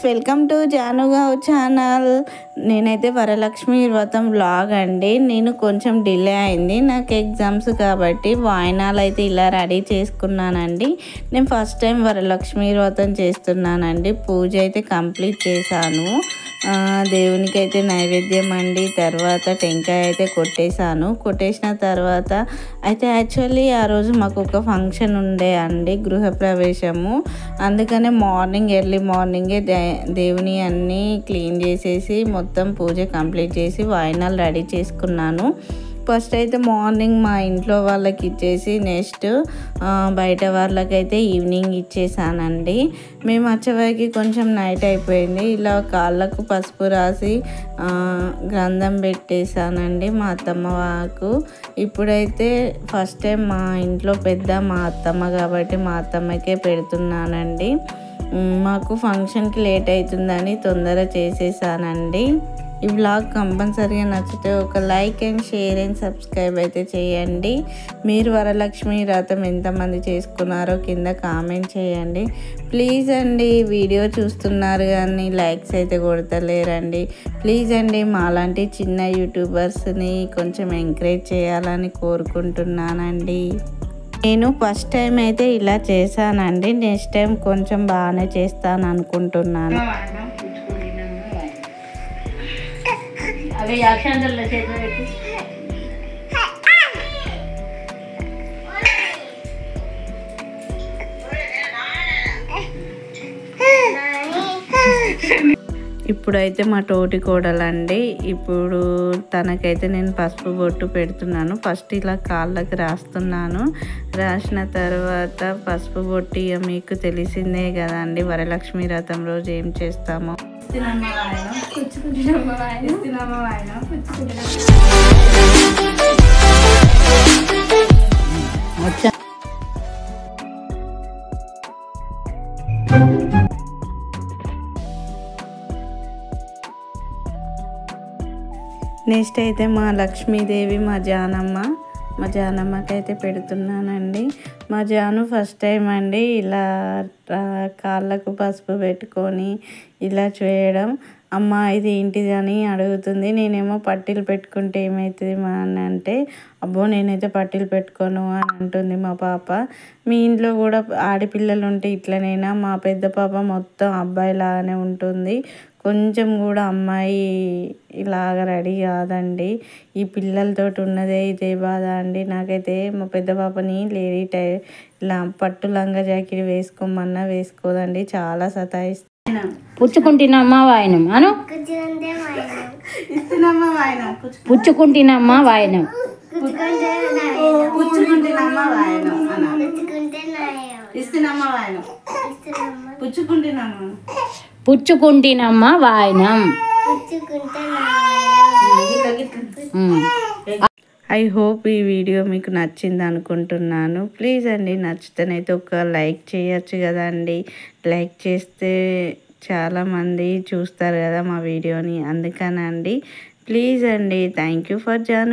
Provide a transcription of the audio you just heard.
Welcome to జానుగావ్ channel. నేనైతే వరలక్ష్మి వ్రతం vlog అండి. నేను కొంచెం డిలే అయింది, నాకు ఎగ్జామ్స్ కాబట్టి వాయినాలు అయితే ఇలా రెడీ చేసుకున్నానండి. నేను ఫస్ట్ టైం వరలక్ష్మి వ్రతం చేస్తున్నానండి. పూజ అయితే కంప్లీట్ చేశాను. దేవునికి అయితే నైవేద్యం అండి, తర్వాత టెంకాయ అయితే కొట్టేసిన తర్వాత అయితే యాక్చువల్లీ ఆ రోజు మాకు ఒక ఫంక్షన్ ఉండే అండి, గృహప్రవేశము. అందుకనే ఎర్లీ మార్నింగే దేవుని అన్నీ క్లీన్ చేసేసి మొత్తం పూజ కంప్లీట్ చేసి వాయినాలు రెడీ చేసుకున్నాను. ఫస్ట్ అయితే మార్నింగ్ మా ఇంట్లో వాళ్ళకి ఇచ్చేసి నెక్స్ట్ బయట వాళ్ళకైతే ఈవినింగ్ ఇచ్చేసానండి. మేము వచ్చేవరకు కొంచెం నైట్ అయిపోయింది. ఇలా కాళ్ళకు పసుపు రాసి గ్రంథం పెట్టేశానండి మా అత్తమ్మ వాకు. ఇప్పుడైతే ఫస్ట్ టైం మా ఇంట్లో పెద్ద మా అత్తమ్మ కాబట్టి మా అత్తమ్మకే పెడుతున్నానండి. మాకు ఫంక్షన్కి లేట్ అవుతుందని తొందర చేసేసానండి. ఈ వ్లాగ్ కంపల్సరీగా నచ్చితే ఒక like and share and subscribe అయితే చేయండి. మీరు వరలక్ష్మి వ్రతం ఎంతమంది చేసుకున్నారో కింద కామెంట్ చేయండి ప్లీజ్ అండి. వీడియో చూస్తున్నారు కానీ లైక్స్ అయితే కొడతలేరండి. ప్లీజ్ అండి, మాలాంటి చిన్న యూట్యూబర్స్ని కొంచెం ఎంకరేజ్ చేయాలని కోరుకుంటున్నానండి. నేను ఫస్ట్ టైం అయితే ఇలా చేశానండి, నెక్స్ట్ టైం కొంచెం బాగానే చేస్తాను అనుకుంటున్నాను. అవి అక్షంతల్లో చేతిలో పెట్టి ఇప్పుడైతే మా తోటి కోడలండి. ఇప్పుడు తనకైతే నేను పసుపు బొట్టు పెడుతున్నాను. ఫస్ట్ ఇలా కాళ్ళకి రాస్తున్నాను. రాసిన తర్వాత పసుపు బొట్టు ఇక మీకు తెలిసిందే కదండి, వరలక్ష్మి వ్రతం రోజు ఏం చేస్తామో. నెక్స్ట్ అయితే మా లక్ష్మీదేవి మా జానమ్మకైతే పెడుతున్నానండి. మా జాను ఫస్ట్ టైం అండి ఇలా కాళ్ళకు పసుపు పెట్టుకొని ఇలా చేయడం. అమ్మ ఇది ఏంటిది అని అడుగుతుంది. నేనేమో పట్టీలు పెట్టుకుంటే ఏమవుతుంది మా అని అంటే, అబ్బో నేనైతే పట్టీలు పెట్టుకోను అని అంటుంది మా పాప. మీ ఇంట్లో కూడా ఆడపిల్లలు ఉంటే ఇట్లనైనా? మా పెద్ద పాప మొత్తం అబ్బాయిలాగానే ఉంటుంది, కొంచెం కూడా అమ్మాయి ఇలాగ రెడీ కాదండి. ఈ పిల్లలతో ఉన్నదే ఇదే బాధ అండి. నాకైతే మా పెద్ద పాపని ఇలా పట్టు లంగా జాకెట్ వేసుకోమన్నా వేసుకోదండి, చాలా సతాయిస్తుంది. పుచ్చుకుంటున్నమ్మా వాయనం అను, పుచ్చుకుంటున్నమ్మా వాయనం, పుచ్చుకుంటున్నమ్మా వాయనం. ఐ హోప్ ఈ వీడియో మీకు నచ్చింది అనుకుంటున్నాను. ప్లీజ్ అండి, నచ్చితేనైతే ఒక లైక్ చేయొచ్చు కదండి. లైక్ చేస్తే చాలామంది చూస్తారు కదా మా వీడియోని, అందుకనండి. ప్లీజ్ అండి, థ్యాంక్ యూ ఫర్ జాను.